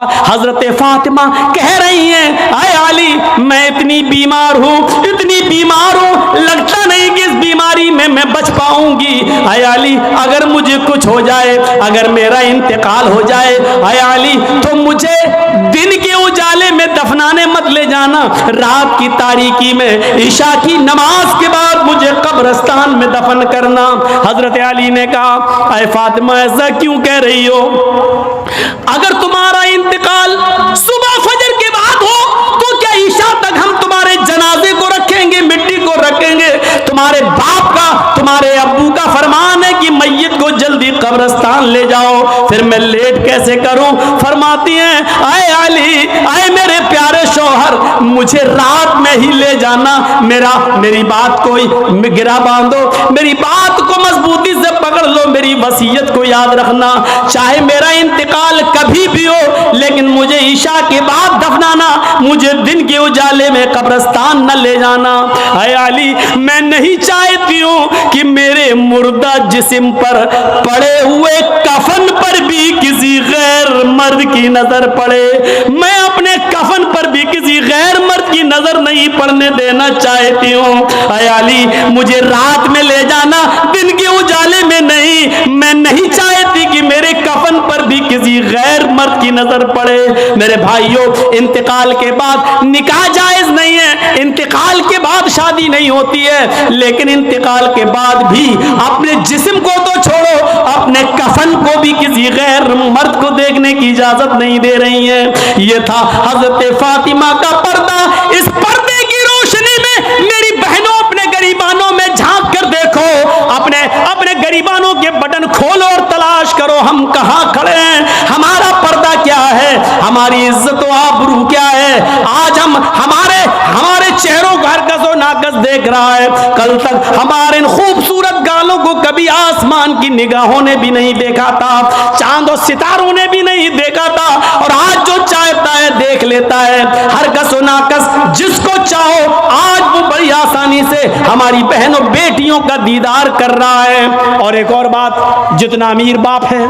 हजरत फातिमा कह रही हैं, आए अली मैं इतनी बीमार हूँ, इतनी बीमार हूँ, लगता नहीं कि इस बीमारी में मैं बच पाऊंगी। आए अली अगर मुझे कुछ हो जाए, अगर मेरा इंतकाल हो जाए, आए अली तो मुझे दिन के उजाले में दफनाने मत ले जाना, रात की तारीकी में ईशा की नमाज के बाद मुझे कब्रिस्तान में दफन करना। हजरत अली ने कहा, आए फातिमा ऐसा क्यों कह रही हो? अगर तुम्हारा इंतकाल सुबह फजर के बाद हो तो क्या ईशा तक हम तुम्हारे जनाजे को रखेंगे, मिट्टी को रखेंगे? तुम्हारे बाप का, तुम्हारे अब्बू का फरमान है कि मैयत को जल्दी कब्रिस्तान ले जाओ, फिर मैं लेट कैसे करूं? फरमाती हैं, आए अली, आए मेरे प्यारे शौहर, मुझे रात में ही ले जाना, मेरी बात को गिरा बांधो, मेरी बात को मजबूती से पकड़ लो, मेरी वसीयत को याद रखना, चाहे मेरा इंतकाल कभी भी हो, लेकिन मुझे ईशा के बाद दफनाना, मुझे दिन के उजाले में कब्रिस्तान न ले जाना। आए अली मैं नहीं चाहती हूँ कि मेरे मुर्दा जिस्म पर पड़े हुए कफन पर भी किसी गैर मर्द की नजर पड़े, मैं अपने कफन पर भी किसी गैर मर्द की नजर नहीं पड़ने देना चाहती हूँ। आए अली मुझे रात में ले जाना, दिन के उजाले में नहीं, मैं नहीं चाहती कि मेरे कफन पर भी किसी गैर मर्द की नजर पड़े। मेरे भाइयों, इंतकाल के बाद निकाह जायज नहीं है, इंतकाल के बाद शादी नहीं होती है, लेकिन इंतकाल के बाद भी अपने जिस्म को तो छोड़ो, अपने कफन को भी किसी गैर मर्द को देखने की इजाजत नहीं दे रही है। यह था हजरत फातिमा का पर्दा। इस पर्दे की रोशनी में मेरी बहनों, अपने गरीबानों में झांक कर देखो, अपने गरीबानों के बटन खोलो और तलाश करो हम कहां खड़े हैं, हमारा पर्दा क्या है, हमारी इज्जत व आबरू क्या है। आज हमारे चेहरों का हरकत व नाकस देख रहा है, कल तक हमारे इन खूबसूरत गालों को कभी आसमान की निगाहों ने भी नहीं देखा था, चांद और सितारों ने भी नहीं देखा था, और आज जो चाहता है देख लेता है, हरकत व नाकस जिसको चाहो आज वो बड़ी आसानी से हमारी बहनों बेटियों का दीदार कर रहा है। और एक और बात, जितना अमीर बाप है,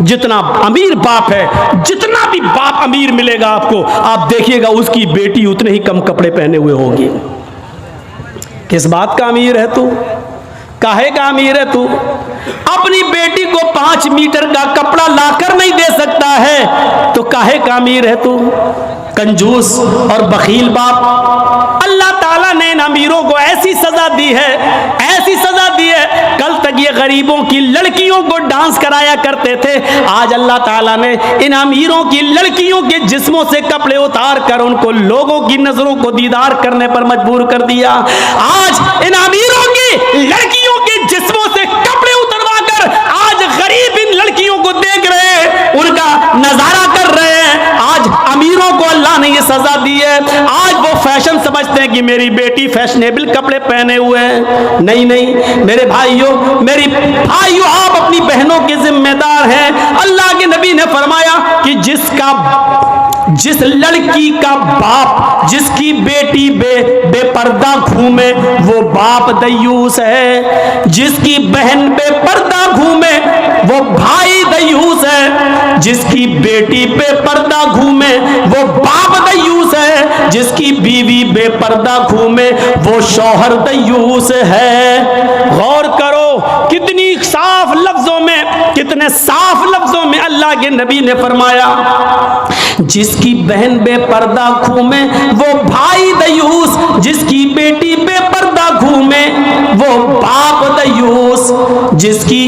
जितना अमीर बाप है, जितना भी बाप अमीर मिलेगा आपको, आप देखिएगा उसकी बेटी उतने ही कम कपड़े पहने हुए होगी। किस बात का अमीर है तू? काहे का अमीर है तू? अपनी बेटी को 5 मीटर का कपड़ा लाकर नहीं दे सकता है तो काहे का अमीर है तू? कंजूस और बखील बाप। अल्लाह ताला ने इन अमीरों को ऐसी सजा दी है, ऐसी सजा दी है, कल तक ये गरीबों की लड़कियों को डांस कराया करते थे, आज अल्लाह ताला ने इन अमीरों की लड़कियों के जिस्मों से कपड़े उतार कर उनको लोगों की नजरों को दीदार करने पर मजबूर कर दिया। आज इन अमीरों की लड़कियों के जिस्मों से कपड़े उतरवा कर आज गरीब इन लड़कियों को देख रहे हैं, उनका नजारा कर रहे हैं। आज अमीरों को अल्लाह ने ये सजा दी है, आज वो फैशन समझते हैं कि मेरी बेटी फैशनेबल कपड़े पहने हुए हैं। नहीं नहीं मेरे भाइयों, आप अपनी बहनों के जिम्मेदार हैं। अल्लाह के नबी ने फरमाया कि जिस लड़की का बाप, जिसकी बेटी बेपर्दा घूमे वो बाप दयूस है, जिसकी बहन बेपर्दा घूमे वो भाई दयूस है, जिसकी बेटी बेपर्दा घूमे वो बाप दयूस है, जिसकी बीवी बेपर्दा घूमे वो शौहर दयूस है। गौर करो कितनी साफ लफ्जों में, कितने साफ लफ्जों में अल्लाह के नबी ने फरमाया, जिसकी बहन बेपर्दा घूमे वो भाई दयूस, जिसकी बेटी बेपर्दा घूमे वो बाप दयूस, जिसकी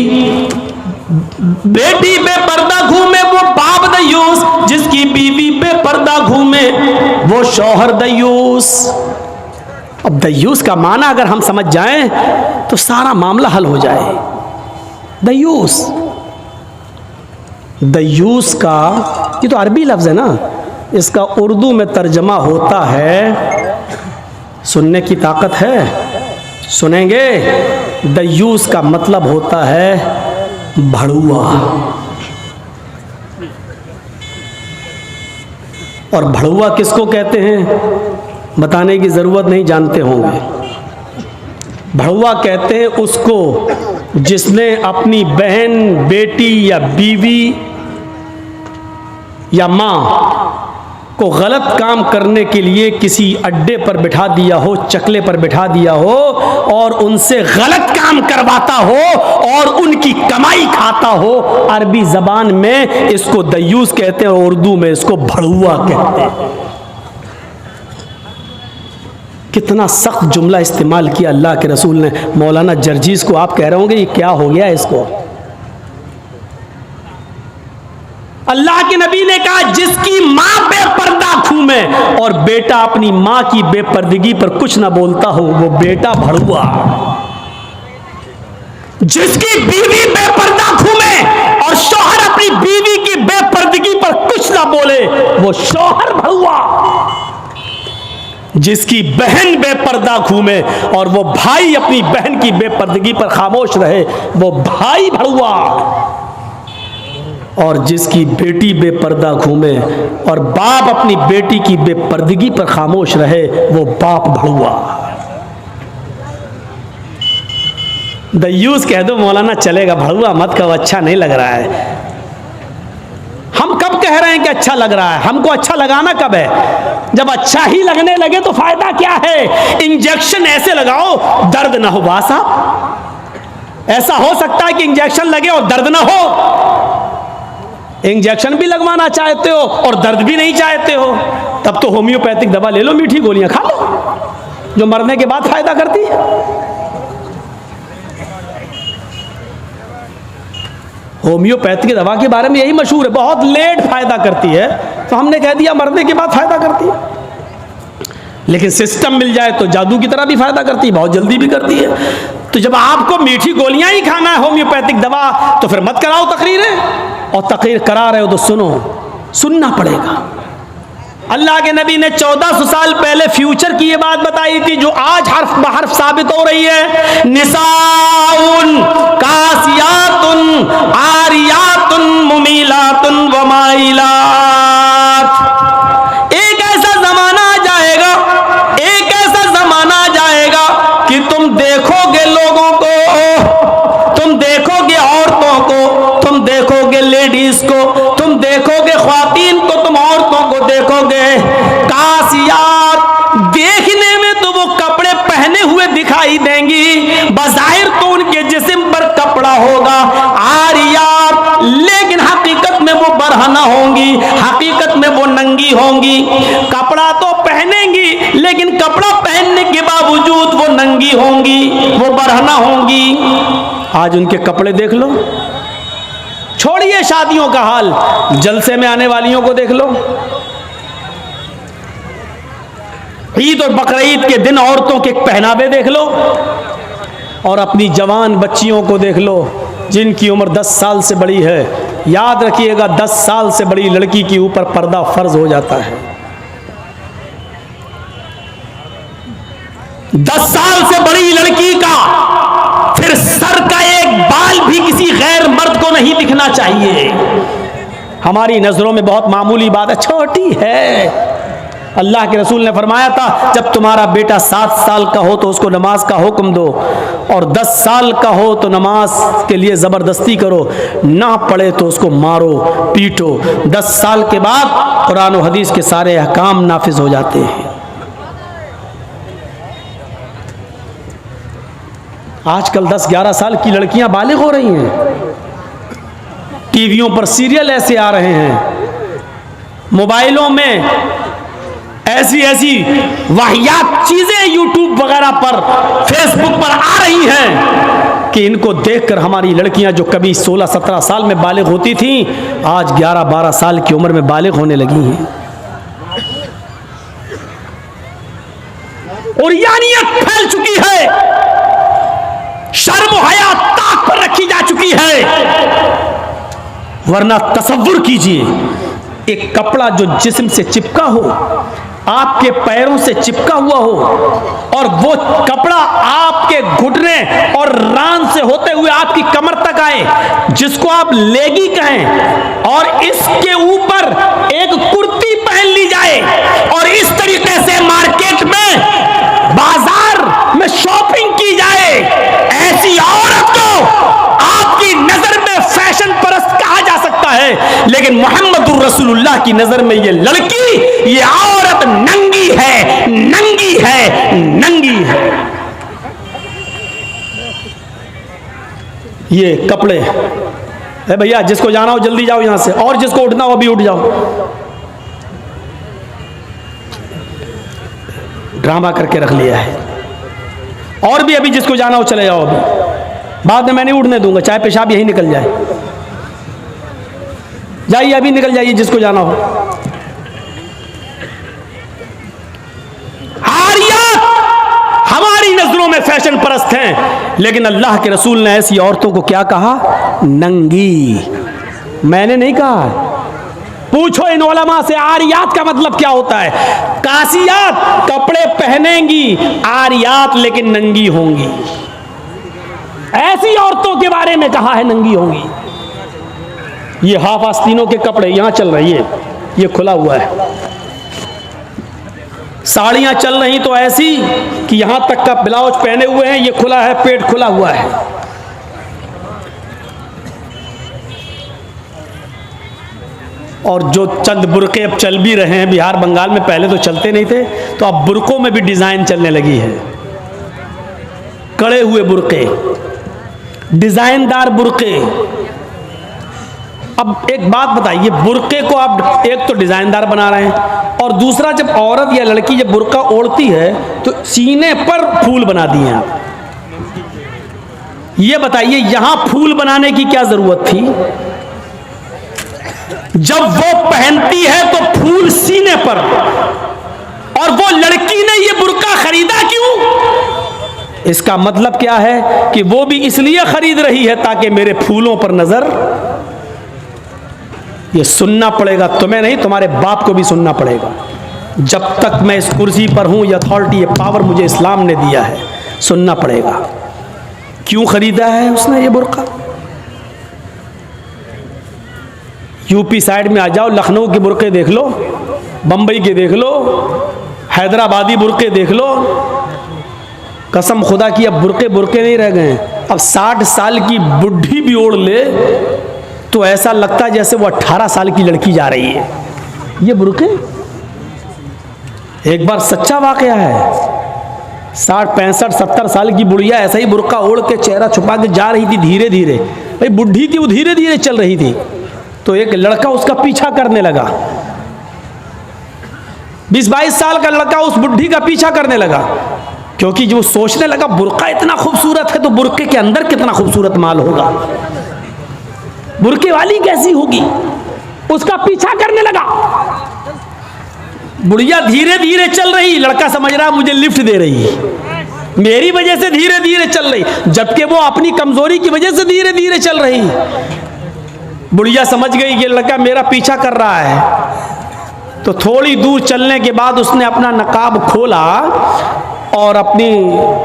बेटी बेपर्दा घूमे वो बाप दयूस, जिसकी बीवी बेपर्दा घूमे वो शौहर दयूस। अब दयूस का माना अगर हम समझ जाएं तो सारा मामला हल हो जाए। दयूस का ये तो अरबी लफ्ज़ है ना, इसका उर्दू में तर्जमा होता है, सुनने की ताकत है, सुनेंगे। दयूस का मतलब होता है भड़ुआ, और भड़ुआ किसको कहते हैं बताने की ज़रूरत नहीं, जानते होंगे। भड़ुआ कहते हैं उसको जिसने अपनी बहन, बेटी या बीवी या माँ को गलत काम करने के लिए किसी अड्डे पर बिठा दिया हो, चकले पर बिठा दिया हो और उनसे गलत काम करवाता हो और उनकी कमाई खाता हो, अरबी जबान में इसको दयूस कहते हैं और उर्दू में इसको भड़ुआ कहते हैं। कितना सख्त जुमला इस्तेमाल किया अल्लाह के रसूल ने। मौलाना जर्जीस को आप कह रहे होंगे ये क्या हो गया इसको। अल्लाह के नबी ने कहा जिसकी मां बेपर्दा घूमे और बेटा अपनी मां की बेपर्दगी पर कुछ ना बोलता हो वो बेटा भड़ुआ। जिसकी बीवी बेपर्दा घूमे और शौहर अपनी बीवी की बेपर्दगी पर कुछ ना बोले वो शौहर भड़ुआ। जिसकी बहन बेपर्दा घूमे और वो भाई अपनी बहन की बेपर्दगी पर खामोश रहे वो भाई भड़ुआ। और जिसकी बेटी बेपर्दा घूमे और बाप अपनी बेटी की बेपर्दगी पर खामोश रहे वो बाप भड़ुआ। दयूस कह दो मौलाना चलेगा, भड़ुआ मत कहो, अच्छा नहीं लग रहा है। हम कब कह रहे हैं कि अच्छा लग रहा है? हमको अच्छा लगाना कब है? जब अच्छा ही लगने लगे तो फायदा क्या है? इंजेक्शन ऐसे लगाओ दर्द ना हो। बासा ऐसा हो सकता है कि इंजेक्शन लगे और दर्द ना हो? इंजेक्शन भी लगवाना चाहते हो और दर्द भी नहीं चाहते हो, तब तो होम्योपैथिक दवा ले लो, मीठी गोलियां खा लो जो मरने के बाद फायदा करती है। होम्योपैथिक दवा के बारे में यही मशहूर है, बहुत लेट फायदा करती है, तो हमने कह दिया मरने के बाद फायदा करती है। लेकिन सिस्टम मिल जाए तो जादू की तरह भी फायदा करती है, बहुत जल्दी भी करती है। तो जब आपको मीठी गोलियां ही खाना है होम्योपैथिक दवा, तो फिर मत कराओ तकरीरें, और तकरीर करा रहे हो तो सुनो, सुनना पड़ेगा। अल्लाह के नबी ने 1400 साल पहले फ्यूचर की ये बात बताई थी जो आज हर्फ बहर्फ साबित हो रही है। निसाउन कासियातुन आरियातुन मुमीलातुन व माइलात। एक ऐसा जमाना आ जाएगा, एक ऐसा जमाना आ जाएगा कि तुम देखोगे लोगों को, तुम देखोगे औरतों को, तुम देखोगे लेडीज को, तुम देखोगे ख्वातीन को, तुम औरतों को देखोगे कासियात। देखने में तो वो कपड़े पहने हुए दिखाई देंगी, बज़ाहिर तो उनके जिस्म पर कपड़ा होगा। आरियात, लेकिन हकीकत में वो बरहना होंगी, हकीकत में वो नंगी होंगी। कपड़ा तो पहनेंगी लेकिन कपड़ा पहनने के बावजूद वो नंगी होंगी, वो बरहना होंगी। आज उनके कपड़े देख लो, छोड़िए शादियों का हाल, जलसे में आने वालियों को देख लो। ईद और बकरीद के दिन औरतों के पहनावे देख लो, और अपनी जवान बच्चियों को देख लो जिनकी उम्र 10 साल से बड़ी है। याद रखिएगा 10 साल से बड़ी लड़की के ऊपर पर्दा फर्ज हो जाता है। 10 साल से बड़ी लड़की का फिर सर का एक बाल भी किसी गैर मर्द को नहीं दिखना चाहिए। हमारी नजरों में बहुत मामूली बात है, छोटी है। अल्लाह के रसूल ने फरमाया था जब तुम्हारा बेटा 7 साल का हो तो उसको नमाज का हुक्म दो, और 10 साल का हो तो नमाज के लिए ज़बरदस्ती करो, ना पढ़े तो उसको मारो पीटो। 10 साल के बाद कुरान और हदीस के सारे अहकाम नाफिज हो जाते हैं। आजकल 10-11 साल की लड़कियां बालिग हो रही हैं। टीवियों पर सीरियल ऐसे आ रहे हैं, मोबाइलों में ऐसी ऐसी वाहियात चीजें यूट्यूब वगैरह पर, फेसबुक पर आ रही हैं कि इनको देखकर हमारी लड़कियां जो कभी 16-17 साल में बालिग होती थीं, आज 11-12 साल की उम्र में बालिग होने लगी हैं। और यानियत फैल चुकी है, शर्म हया ताक पर रखी जा चुकी है। वरना तसव्वुर कीजिए, एक कपड़ा जो जिस्म से चिपका हो, आपके पैरों से चिपका हुआ हो, और वो कपड़ा आपके घुटने और रान से होते हुए आपकी कमर तक आए, जिसको आप लेगी कहें, और इसके ऊपर एक कुर्ती पहन ली जाए और इस तरीके से मार्केट में, बाजार में शॉपिंग की जाए, ऐसी औरत को आपकी नजर में फैशन परस्त कहा जा सकता है। लेकिन मोहम्मदुर रसूलुल्लाह अल्लाह की नजर में ये लड़की, ये औरत नंगी है, नंगी है, नंगी है। ये कपड़े है भैया, जिसको जाना हो जल्दी जाओ यहां से, और जिसको उठना हो अभी उठ जाओ। ड्रामा करके रख लिया है। और भी अभी जिसको जाना हो चले जाओ, अभी बाद में मैं नहीं उठने दूंगा, चाहे पेशाब यही निकल जाए। जाइए अभी निकल जाइए जिसको जाना हो। आरियात हमारी नजरों में फैशन परस्त हैं, लेकिन अल्लाह के रसूल ने ऐसी औरतों को क्या कहा? नंगी। मैंने नहीं कहा, पूछो इन उलमा से आरियात का मतलब क्या होता है। कासियात कपड़े पहनेंगी, आरियात लेकिन नंगी होंगी। ऐसी औरतों के बारे में कहा है नंगी होंगी। ये हाफ आस्तीनों के कपड़े यहां चल रही है, ये खुला हुआ है। साड़ियां चल रही तो ऐसी कि यहां तक का ब्लाउज पहने हुए हैं, ये खुला है, पेट खुला हुआ है। और जो चंद बुरके अब चल भी रहे हैं बिहार बंगाल में, पहले तो चलते नहीं थे, तो अब बुरकों में भी डिजाइन चलने लगी है। कड़े हुए बुरके, डिजाइनदार बुरके। अब एक बात बताइए, बुरके को आप एक तो डिजाइनदार बना रहे हैं, और दूसरा जब औरत या लड़की जब बुरका ओढ़ती है तो सीने पर फूल बना दिए आप। ये बताइए यहां फूल बनाने की क्या जरूरत थी? जब वो पहनती है तो फूल सीने पर, और वो लड़की ने ये बुरका खरीदा क्यों? इसका मतलब क्या है कि वो भी इसलिए खरीद रही है ताकि मेरे फूलों पर नजर। ये सुनना पड़ेगा तुम्हें नहीं, तुम्हारे बाप को भी सुनना पड़ेगा। जब तक मैं इस कुर्सी पर हूं, ये अथॉरिटी, ये पावर मुझे इस्लाम ने दिया है, सुनना पड़ेगा। क्यों खरीदा है उसने ये बुरका? यूपी साइड में आ जाओ, लखनऊ के बुरके देख लो, बंबई के देख लो, हैदराबादी बुरके देख लो। कसम खुदा की अब बुरके बुरके नहीं रह गए। अब 60 साल की बुढ़ी भी ओढ़ ले तो ऐसा लगता है जैसे वो 18 साल की लड़की जा रही है। ये बुरके एक बार सच्चा वाकया है। 60, 65, 70 साल की बुढ़िया ऐसा ही बुरका ओढ़ के चेहरा छुपा के जा रही थी धीरे धीरे। भाई बुढ़ी थी वो, धीरे धीरे चल रही थी, तो एक लड़का उसका पीछा करने लगा। 20-22 साल का लड़का उस बुढ़ी का पीछा करने लगा, क्योंकि जो सोचने लगा बुरका इतना खूबसूरत है तो बुरके के अंदर कितना खूबसूरत माल होगा, बुरके वाली कैसी होगी, उसका पीछा करने लगा। बुढ़िया धीरे धीरे चल रही, लड़का समझ रहा मुझे लिफ्ट दे रही है, मेरी वजह से धीरे धीरे चल रही, जबकि वो अपनी कमजोरी की वजह से धीरे धीरे चल रही। बुढ़िया समझ गई ये लड़का मेरा पीछा कर रहा है, तो थोड़ी दूर चलने के बाद उसने अपना नकाब खोला और अपनी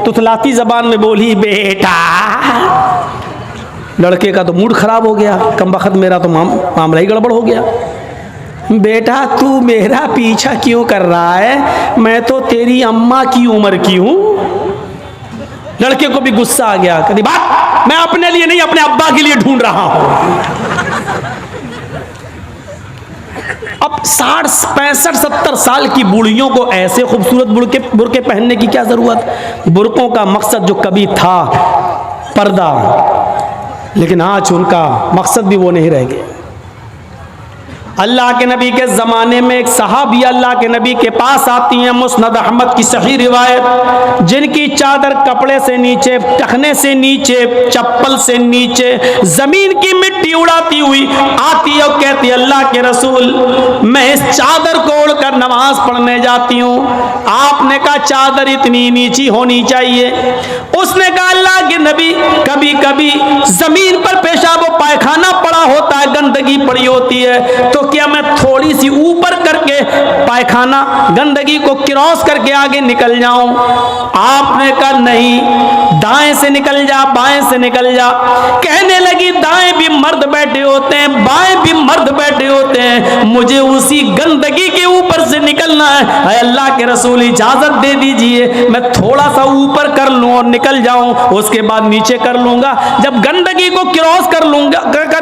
तुतलाती जबान में बोली, बेटा। लड़के का तो मूड खराब हो गया, कम वक्त मेरा तो मामला ही गड़बड़ हो गया। बेटा तू मेरा पीछा क्यों कर रहा है, मैं तो तेरी अम्मा की उम्र की हूं। लड़के को भी गुस्सा आ गया, कभी बात मैं अपने लिए नहीं अपने अब्बा के लिए ढूंढ रहा हूं। अब 60, 65, 70 साल की बूढ़ियों को ऐसे खूबसूरत बुरके पहनने की क्या जरूरत? बुरकों का मकसद जो कभी था पर्दा, लेकिन आज उनका मकसद भी वो नहीं रह गया। अल्लाह के नबी के ज़माने में एक सहाबी अल्लाह के नबी के पास आती हैं, मुस्नद अहमद की सही रिवायत, जिनकी चादर कपड़े से नीचे, टखने से नीचे, चप्पल से नीचे ज़मीन की मिट्टी उड़ाती हुई आती है और कहती है, अल्लाह के रसूल मैं इस चादर को ओढ़कर नमाज पढ़ने जाती हूँ। आपने कहा चादर इतनी नीची होनी चाहिए। उसने कहा अल्लाह के नबी कभी कभी ज़मीन पर पेशाब व पायखाना पड़ा होता है, गंदगी पड़ी होती है, तो क्या मैं थोड़ी सी ऊपर करके पायखाना गंदगी को क्रॉस करके आगे निकल जाऊं? आपने कहा नहीं, दाएं से निकल जा, बाएं से निकल जा। कहने लगी दाएं भी मर्द बैठे होते हैं, बाएं भी मर्द बैठे होते हैं, मुझे उसी गंदगी के ऊपर से निकलना निकलना है। अरे अल्लाह के रसूल इजाजत दे दीजिए, मैं थोड़ा सा ऊपर कर लूं और निकल जाऊं, उसके बाद नीचे कर लूंगा। जब गंदगी को क्रॉस कर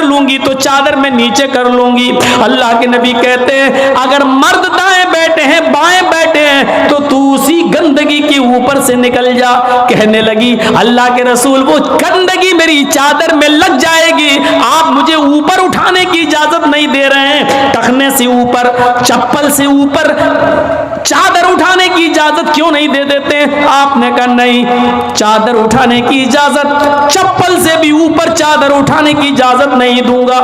लूंगी तो चादर में नीचे कर लूंगी। अल्लाह के नबी कहते हैं अगर मर्द दाएं बैठे हैं बाएं बैठे हैं तो तू उसी गंदगी के ऊपर से निकल जा। कहने लगी अल्लाह के रसूल वो गंदगी मेरी चादर में लग जाएगी, आप मुझे ऊपर उठाने की इजाजत नहीं दे रहे हैं, टखने से ऊपर, चप्पल से ऊपर चादर उठाने की इजाजत क्यों नहीं दे देते? आपने कहा नहीं, चादर उठाने की इजाजत, चप्पल से भी ऊपर चादर उठाने की इजाजत नहीं दूंगा।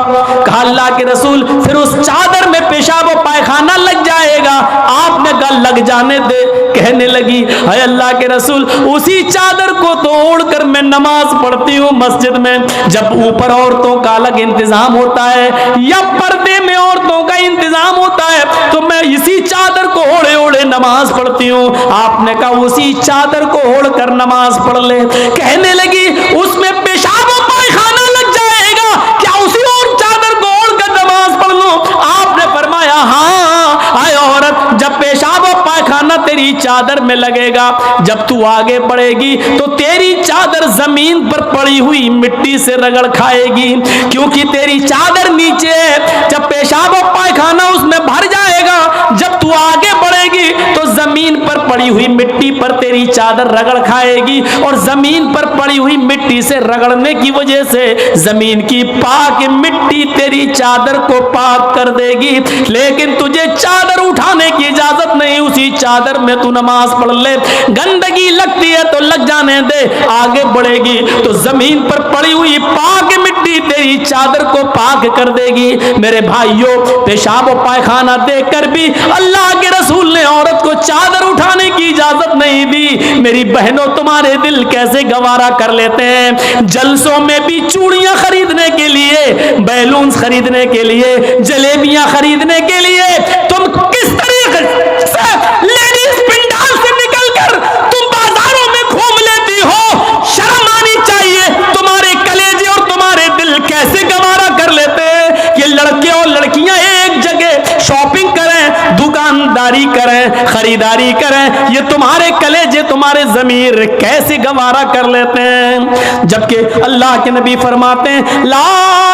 कहा अल्लाह के रसूल फिर उस चादर में पेशाब और पायखाना लग जाएगा। आपने कहा लग जाने दे। कहने लगी है अल्लाह के रसूल उसी चादर को तोड़कर मैं नमाज पढ़ती हूँ मस्जिद में। जब ऊपर औरतों का अलग इंतजाम होता है या पर्दे में औरतों का इंतजाम होता है तो मैं इसी चादर को ओढ़े ओढ़े नमाज पढ़ती हूँ। आपने कहा उसी चादर को ओढ़कर नमाज पढ़ ले। कहने लगी उसमें पेशाब और पायखाना लग जाएगा, क्या उसी और चादर को ओढ़कर नमाज पढ़ लूं? आपने फरमाया हाँ, आए औरत जब पेशाब और पायखाना तेरी चादर में लगेगा, जब तू आगे बढ़ेगी तो तेरी चादर जमीन पर पड़ी हुई मिट्टी से रगड़ खाएगी, क्योंकि तेरी चादर नीचे है। जब पेशाब और पायखाना उसमें भर जाएगा, जब तू आगे बढ़ेगी तो जमीन पर पड़ी हुई मिट्टी पर तेरी चादर रगड़ खाएगी और जमीन पर पड़ी हुई मिट्टी से रगड़ने की वजह से जमीन की पाक मिट्टी तेरी चादर को पाक कर देगी। लेकिन तुझे चादर उठाने की इजाजत नहीं, उसी चादर में तू नमाज पढ़ ले। गंदगी लगती है तो लग जाने दे, आगे बढ़ेगी तो जमीन पर पड़ी हुई पाक मिट्टी तेरी चादर को पाक कर देगी। मेरे भाइयों पेशाब और पायखाना देखकर भी अल्लाह के रसूल ने औरत को चादर उठाने की इजाजत नहीं दी। मेरी बहनों तुम्हारे दिल कैसे गवारा कर लेते हैं। जलसों में भी चूड़ियां खरीदने के लिए, बैलून खरीदने के लिए, जलेबियां खरीदने के लिए तुम किस तरीके से लेडीज पिंडाल से निकलकर तुम बाजारों में घूम लेती हो? शर्म आनी चाहिए। तुम्हारे कलेजे और तुम्हारे दिल कैसे गवारा कर लेते हैं कि लड़के और लड़कियां एक जगह शॉपिंग करें, दुकानदारी करें, खरीदारी करें। ये तुम्हारे कलेजे तुम्हारे ज़मीर कैसे गवारा कर लेते हैं? जबकि अल्लाह के नबी फरमाते हैं ला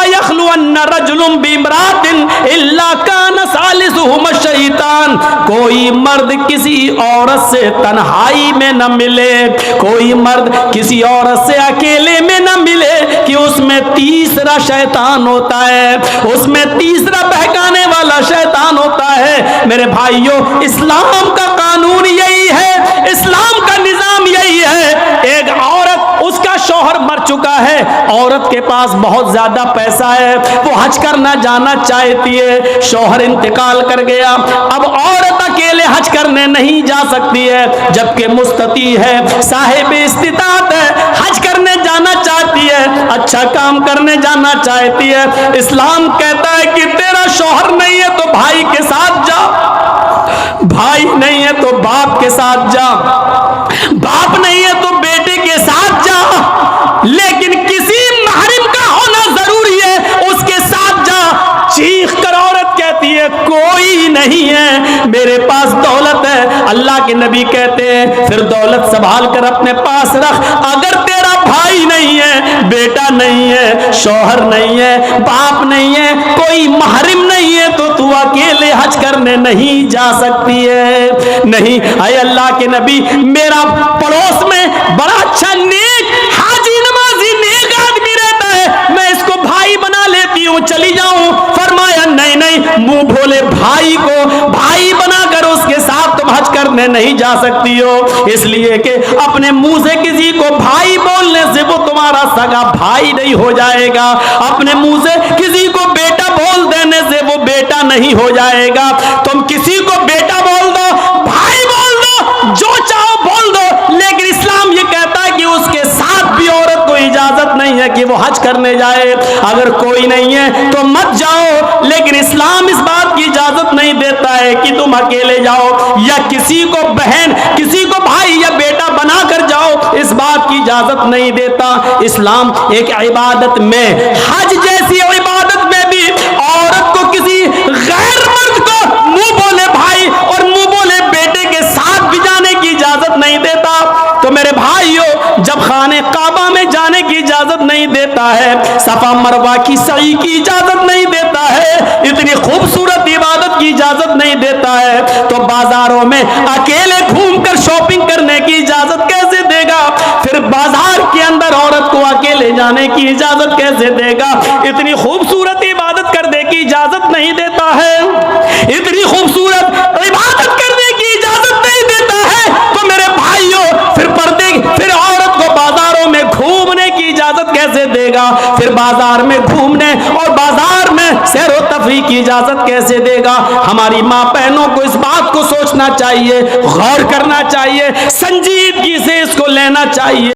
यखलुअन्न रजुलुम बिमरातिन इल्ला कान सालिसुहुम शैतान। कोई मर्द किसी औरत से तन्हाई में न मिले, कोई मर्द किसी औरत से अकेले में न मिले कि उसमें तीसरा शैतान होता है, उसमें तीसरा बहकाने वाला शैतान होता है। मेरे भाइयों इस्लाम का कानून यही है, इस्लाम का निजाम यही है। एक औरत उसका शौहर मर चुका है, औरत के पास बहुत ज्यादा पैसा है, वो हज करना जाना चाहती है, शौहर इंतकाल कर गया, अब औरत अकेले हज करने नहीं जा सकती है, जबकि मुस्तती है, साहिब इस्तिताअत है, हज करने जाना चाहती है, अच्छा काम करने जाना चाहती है। इस्लाम कहता है कि तेरा शौहर नहीं है तो भाई के साथ जा, भाई नहीं है तो बाप के साथ जा, बाप नहीं है तो बेटे के साथ जा, लेकिन किसी महरिम का होना जरूरी है, उसके साथ जा। चीख कर औरत कहती है कोई नहीं है, मेरे पास दौलत है। अल्लाह के नबी कहते हैं फिर दौलत संभाल कर अपने पास रख। अगर तेरा भाई नहीं है, बेटा नहीं है, शौहर नहीं है, बाप नहीं है, कोई महरिम नहीं है तो तू अकेले हज करने नहीं जा सकती है। नहीं, अय अल्लाह के नबी मेरा पड़ोस में बड़ा अच्छा नेक हाजी नमाजी नेक आदमी रहता है, मैं इसको भाई बना लेती हूँ, चली जाऊं। फरमाया नहीं नहीं, मुंह भोले भाई को भाई बनाकर उसके साथ तुम हज करने नहीं जा सकती हो, इसलिए कि अपने मुंह से किसी को भाई बोलने से वो तुम्हारा सगा भाई नहीं हो जाएगा, अपने मुंह से किसी को बेटा बोल देने से वो बेटा नहीं हो जाएगा। तुम किसी को बेटा बोल दो, भाई बोल दो, जो चाहो बोल दो, लेकिन इस्लाम ये कहता है कि उसके साथ भी औरत को इजाजत नहीं है कि वो हज करने जाए। अगर कोई नहीं है तो मत जाओ, लेकिन इस्लाम इस बात की इजाजत नहीं देता है कि तुम अकेले जाओ या किसी को बहन, किसी को भाई या बेटा बना कर जाओ, इस बात की इजाजत नहीं देता। इस्लाम एक इबादत में, हज जैसी इबादत में भी औरत को किसी गैर मर्द को मुंह बोले भाई और मुंह बोले खाने काबा में जाने की इजाजत नहीं देता है, सफा मरवा की सई की इजाजत नहीं देता है, इतनी खूबसूरत इबादत की इजाजत नहीं देता है, तो बाजारों में अकेले घूमकर शॉपिंग करने की इजाजत कैसे देगा? फिर बाजार के अंदर औरत को अकेले जाने की इजाजत कैसे देगा? इतनी खूबसूरत इबादत करने की इजाजत नहीं देता है, इतनी खूबसूरत इबादत करने की इजाजत नहीं देता है, तो मेरे भाइयों फिर औरत को बाजारों में घूमने की इजाजत कैसे देगा? फिर बाजार में घूमने और बाजार में सैरो तफरी की इजाजत कैसे देगा? हमारी माँ बहनों को इस बात को सोचना चाहिए, गौर करना चाहिए, संजीदगी से इसको लेना चाहिए।